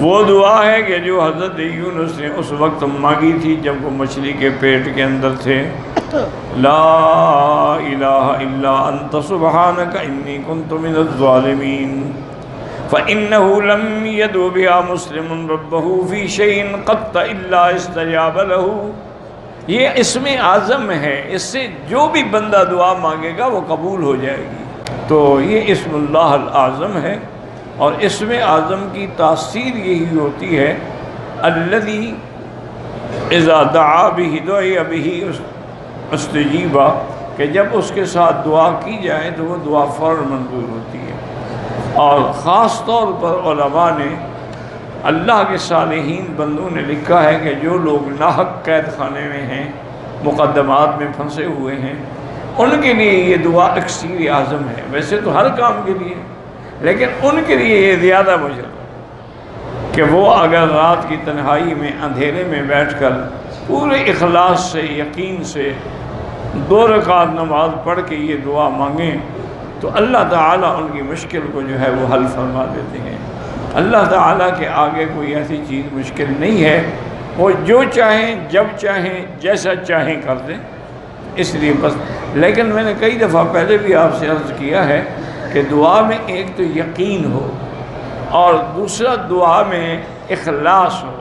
وہ دعا ہے کہ جو حضرت یونس نے اس وقت مانگی تھی جب وہ مچھلی کے پیٹ کے اندر تھے، لا الہ الا انت سبحانک انی کنت من الظالمین، فإنه لم يدع بها مسلم ربه في شيء قط الا استجاب له۔ یہ اسم اعظم ہے، اس سے جو بھی بندہ دعا مانگے گا وہ قبول ہو جائے گی۔ تو یہ اسم اللہ الاعظم ہے، اور اسم اعظم کی تاثیر یہی ہوتی ہے الذی اذا دعا به دعی به استجیب، کہ جب اس کے ساتھ دعا کی جائے تو وہ دعا فوراً منظور ہوتی ہے۔ اور خاص طور پر علماء نے، اللہ کے صالحین بندوں نے لکھا ہے کہ جو لوگ ناحق قید خانے میں ہیں، مقدمات میں پھنسے ہوئے ہیں، ان کے لیے یہ دعا اکسیر اعظم ہے۔ ویسے تو ہر کام کے لیے، لیکن ان کے لیے یہ زیادہ مجرد کہ وہ اگر رات کی تنہائی میں اندھیرے میں بیٹھ کر پورے اخلاص سے، یقین سے 2 رکعت نماز پڑھ کے یہ دعا مانگیں تو اللہ تعالیٰ ان کی مشکل کو جو ہے وہ حل فرما دیتے ہیں۔ اللہ تعالیٰ کے آگے کوئی ایسی چیز مشکل نہیں ہے، وہ جو چاہیں جب چاہیں جیسا چاہیں کر دیں، اس لیے بس۔ لیکن میں نے کئی دفعہ پہلے بھی آپ سے عرض کیا ہے کہ دعا میں ایک تو یقین ہو، اور دوسرا دعا میں اخلاص ہو،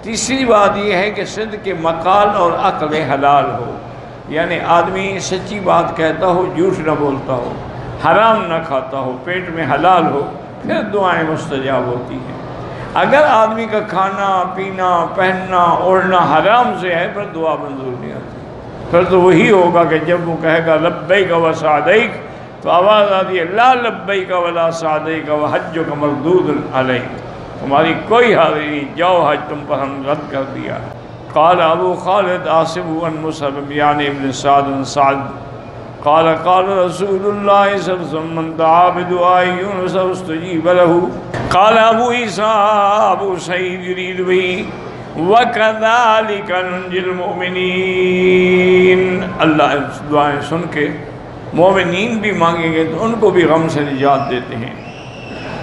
تیسری بات یہ ہے کہ صدق مقال اور عقل حلال ہو، یعنی آدمی سچی بات کہتا ہو، جھوٹ نہ بولتا ہو، حرام نہ کھاتا ہو، پیٹ میں حلال ہو، پھر دعائیں مستجاب ہوتی ہیں۔ اگر آدمی کا کھانا پینا پہننا اوڑھنا حرام سے ہے پھر دعا منظور نہیں آتی۔ پھر تو وہی ہوگا کہ جب وہ کہے گا لبیک و سعدیک تو آواز آتی ہے لا لبیک ولا سعدیک وحجک مردود علیک، تمہاری کوئی حاضری نہیں، جاؤ حج تم پر ہم رد کر دیا۔ قال ابو خالد آصف عن مصعب یعنی ابن سعد قال قال رسول اللہ صلی اللہ علیہ وسلم من دعا بدعاء یونس استجیب له۔ قال ابو عیسیٰ ابو سعید یرید بھی وَكَذَلِكَ نُنْجِي الْمُؤْمِنِينَ، اللہ دعائیں سن کے مومنین بھی مانگیں گے تو ان کو بھی غم سے نجات دیتے ہیں۔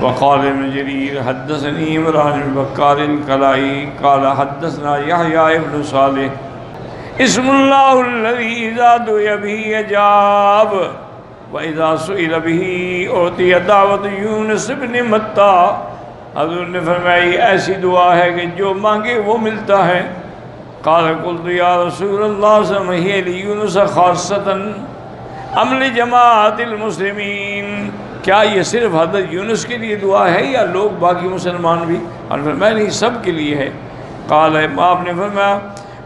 وقال ابن جریر حدثني عمران بن بکار الکلائی قال حدثنا یحییٰ ابن صالح اسم اللہ الذی اذا دعی به اجاب واذا سئل به اعطی دعوت یونس بن متی۔ حضور نے فرمائی ایسی دعا ہے کہ جو مانگے وہ ملتا ہے۔ قال قلت یا رسول اللہ صلی اللہ علیہ وسلم لیونس خاصۃ ام لجماعت المسلمین، کیا یہ صرف حضرت یونس کے لیے دعا ہے یا لوگ باقی مسلمان بھی؟ اور فرمایا نہیں، سب کے لیے ہے۔ قال آپ نے فرمایا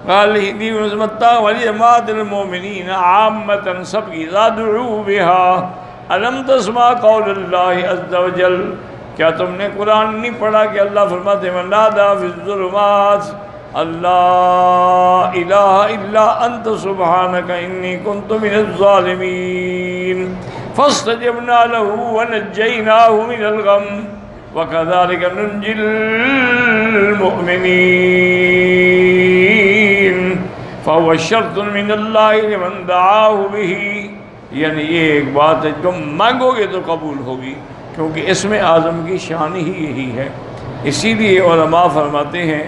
قال لیونس متی ولجماعت المؤمنین عامۃ، سب کی دعو بها الم تسمع قول اللہ عز وجل، کیا تم نے قرآن نہیں پڑھا کہ اللہ فرماتے ہیں ونادى فی الظلمات اللہ الہ الا انت سبحانک انی کنت من الظالمین فاستجبنا له ونجیناہ من الغم وکذلک ننجی المؤمنین فهو شرط من اللہ لمن دعاہ بہ، یعنی یہ ایک بات ہے تم مانگو گے تو قبول ہوگی، کیونکہ اسم اعظم کی شان ہی یہی ہے۔ اسی لیے علماء فرماتے ہیں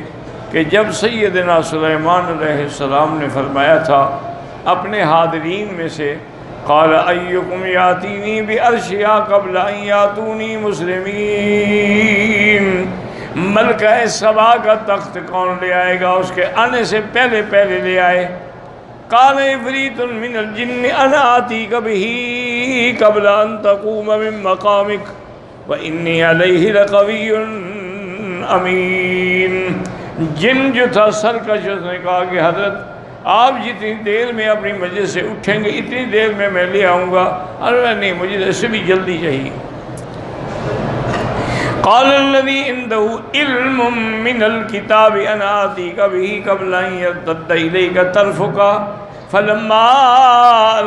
کہ جب سیدنا سلیمان علیہ السلام نے فرمایا تھا اپنے حاضرین میں سے قال ایکم یاتینی بعرشہا قبل ان یاتونی مسلمین، ملکہ سبا کا تخت کون لے آئے گا؟ اس کے آنے سے پہلے پہلے لے آئے۔ قال عفریت من الجن انا آتیک بہ قبل ان تقوم من مقامک وانی علیہ لقوی امین۔ جن جو تھا سرکش، اس نے کہا کہ حضرت آپ جتنی دیر میں اپنی مجلس سے اٹھیں گے اتنی دیر میں لے آؤں گا۔ ارے نہیں، مجھے اس سے بھی جلدی چاہیے۔ قال الذي عنده علم من الكتاب انا آتيك به قبل ان يرتد اليك طرفك فلما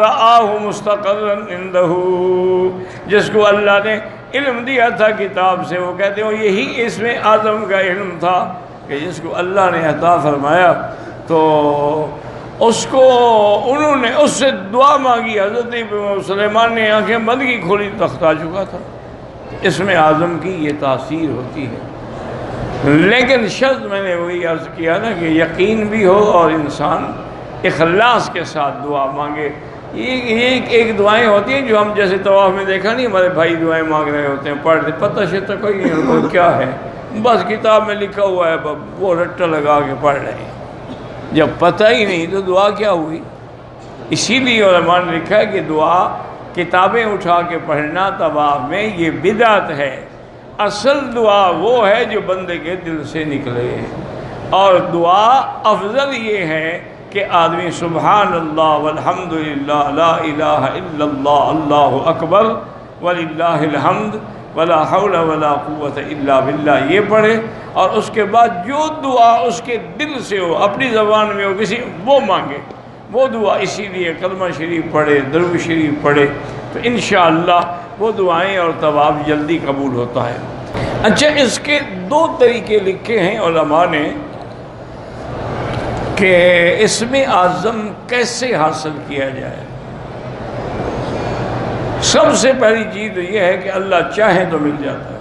رآه مستقرا عنده، جس کو اللہ نے علم دیا تھا کتاب سے، وہ کہتے ہیں یہی اسم اعظم کا علم تھا کہ جس کو اللہ نے عطا فرمایا تو اس کو انہوں نے اس سے دعا مانگی۔ حضرت سلیمان نے آنکھیں بند کی کھولی، تخت آ چکا تھا۔ اسم اعظم کی یہ تاثیر ہوتی ہے۔ لیکن شرط میں نے وہی عرض کیا نا کہ یقین بھی ہو اور انسان اخلاص کے ساتھ دعا مانگے۔ یہ ایک دعائیں ہوتی ہیں جو ہم جیسے طواف میں دیکھا نہیں ہمارے بھائی دعائیں مانگ رہے ہوتے ہیں، پڑھ دے، پتہ شتہ کوئی نہیں ان کو کیا ہے، بس کتاب میں لکھا ہوا ہے وہ رٹا لگا کے پڑھ رہے ہیں، جب پتہ ہی نہیں تو دعا کیا ہوئی؟ اسی لیے علماء نے لکھا ہے کہ دعا کتابیں اٹھا کے پڑھنا طواف میں یہ بدعت ہے۔ اصل دعا وہ ہے جو بندے کے دل سے نکلے، اور دعا افضل یہ ہے کہ آدمی سبحان اللہ والحمد للہ لا الہ الا اللہ اللہ اکبر وللہ الحمد ولا حول ولا قوت الا باللہ یہ پڑھے، اور اس کے بعد جو دعا اس کے دل سے ہو، اپنی زبان میں ہو، کسی وہ مانگے وہ دعا۔ اسی لیے کلمہ شریف پڑھے، درود شریف پڑھے تو انشاءاللہ وہ دعائیں اور طواف جلدی قبول ہوتا ہے۔ اچھا، اس کے دو طریقے لکھے ہیں علماء نے کہ اسم اعظم کیسے حاصل کیا جائے۔ سب سے پہلی چیز تو یہ ہے کہ اللہ چاہے تو مل جاتا ہے،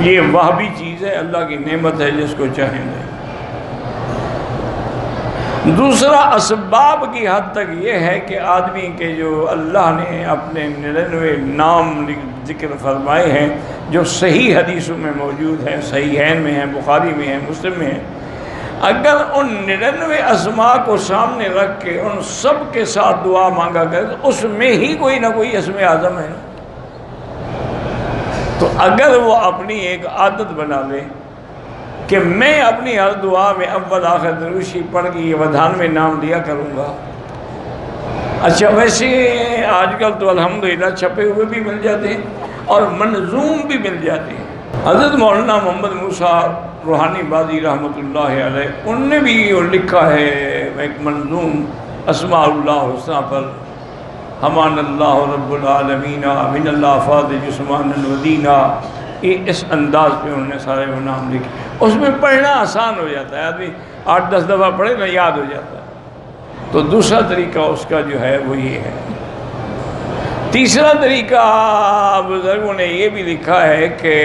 یہ وہابی چیز ہے، اللہ کی نعمت ہے جس کو چاہیں دے۔ دوسرا اسباب کی حد تک یہ ہے کہ آدمی کے جو اللہ نے اپنے 99 نام ذکر فرمائے ہیں جو صحیح حدیثوں میں موجود ہیں، صحیحین میں ہیں، بخاری میں ہیں، مسلم میں ہیں، اگر ان 99 اسماء کو سامنے رکھ کے ان سب کے ساتھ دعا مانگا کرے تو اس میں ہی کوئی نہ کوئی اسم اعظم ہے۔ تو اگر وہ اپنی ایک عادت بنا لے کہ میں اپنی ہر دعا میں اول آخر درود شریف پڑھ کے یہ 92 نام لیا کروں گا۔ اچھا، ویسے آج کل تو الحمدللہ چھپے ہوئے بھی مل جاتے ہیں اور منظوم بھی مل جاتے ہیں۔ حضرت مولانا محمد موسیٰ روحانی بازی رحمۃ اللہ علیہ ان نے بھی لکھا ہے ایک منظوم اسماء اللہ حسنہ پر، حمان اللہ رب العالمین من اللہ فاض جسمان الودینہ، یہ اس انداز پہ انہوں نے سارے وہ نام لکھے۔ اس میں پڑھنا آسان ہو جاتا ہے، آدمی 8-10 دفعہ پڑھے نا یاد ہو جاتا ہے۔ تو دوسرا طریقہ اس کا جو ہے وہ یہ ہے۔ تیسرا طریقہ بزرگوں نے یہ بھی لکھا ہے کہ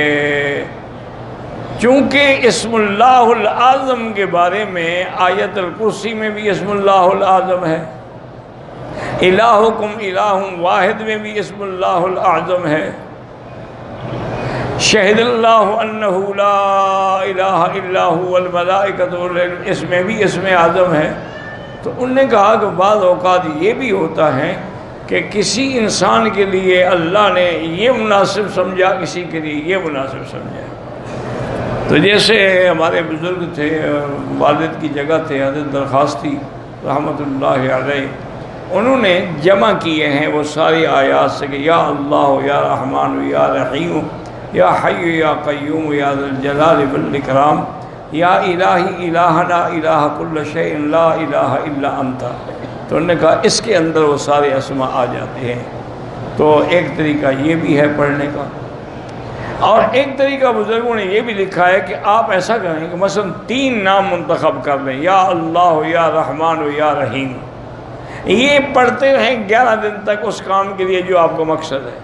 چونکہ اسم اللہ الاعظم کے بارے میں آیت الکرسی میں بھی اسم اللہ الاعظم ہے، الہکم الہ واحد میں بھی اسم اللہ الاعظم ہے، شہد اللہ انہ لا الہ الا هو الملائکۃ اس میں بھی اسم اعظم ہے۔ تو انہوں نے کہا کہ بعض اوقات یہ بھی ہوتا ہے کہ کسی انسان کے لیے اللہ نے یہ مناسب سمجھا، کسی کے لیے یہ مناسب سمجھا۔ تو جیسے ہمارے بزرگ تھے، والد کی جگہ تھے حضرت درخواستی رحمۃ اللہ علیہ، انہوں نے جمع کیے ہیں وہ ساری آیات سے کہ یا اللہ یا رحمان یا رحیم یا حی یا قیوم یا ذی الجلال والاکرام یا الہی الہنا الہ کل شیء لا الہ الا انت۔ تو انہوں نے کہا اس کے اندر وہ سارے اسماء آ جاتے ہیں۔ تو ایک طریقہ یہ بھی ہے پڑھنے کا، اور ایک طریقہ بزرگوں نے یہ بھی لکھا ہے کہ آپ ایسا کریں کہ مثلا 3 نام منتخب کر لیں، یا اللہ یا رحمان یا رحیم، یہ پڑھتے رہیں 11 دن تک اس کام کے لیے جو آپ کو مقصد ہے۔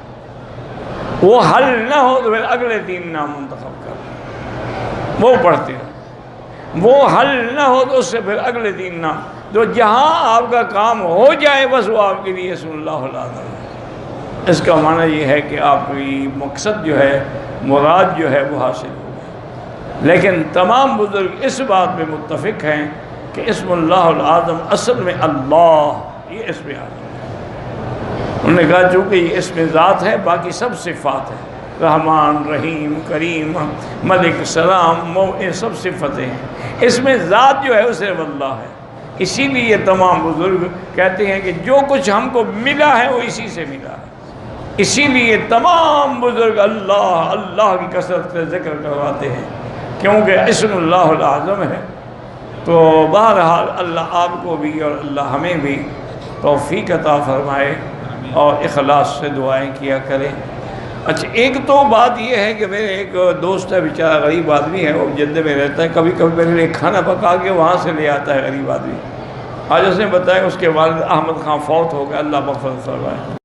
وہ حل نہ ہو تو پھر اگلے 3 نام منتخب کر لیں، وہ پڑھتے رہیں۔ وہ حل نہ ہو تو اس سے پھر اگلے 3 نام، تو جہاں آپ کا کام ہو جائے بس وہ آپ کے لیے اسم اللہ الاعظم ہے۔ اس کا معنی یہ ہے کہ آپ کی مقصد جو ہے، مراد جو ہے وہ حاصل ہو گئی۔ لیکن تمام بزرگ اس بات میں متفق ہیں کہ اسم اللہ الاعظم اصل میں اللہ، یہ اسم اعظم ہے۔ انہوں نے کہا چونکہ یہ اسم ذات ہے، باقی سب صفات ہیں، رحمان، رحیم، کریم، ملک، سلام، یہ سب صفتیں ہیں۔ اس میں ذات جو ہے وہ صرف اللہ ہے۔ اسی لیے تمام بزرگ کہتے ہیں کہ جو کچھ ہم کو ملا ہے وہ اسی سے ملا ہے۔ اسی لیے تمام بزرگ اللہ اللہ کی کثرت سے ذکر کرواتے ہیں، کیونکہ اسم اللہ الاعظم ہے۔ تو بہرحال اللہ آپ کو بھی اور اللہ ہمیں بھی توفیق عطا فرمائے اور اخلاص سے دعائیں کیا کریں۔ اچھا، ایک تو بات یہ ہے کہ میرے ایک دوست ہے، بیچارہ غریب آدمی ہے، وہ جدہ میں رہتا ہے، کبھی کبھی میرے لیے کھانا پکا کے وہاں سے لے آتا ہے غریب آدمی۔ آج اس نے بتایا اس کے والد احمد خان فوت ہو گئے، اللہ مغفرت فرمائے۔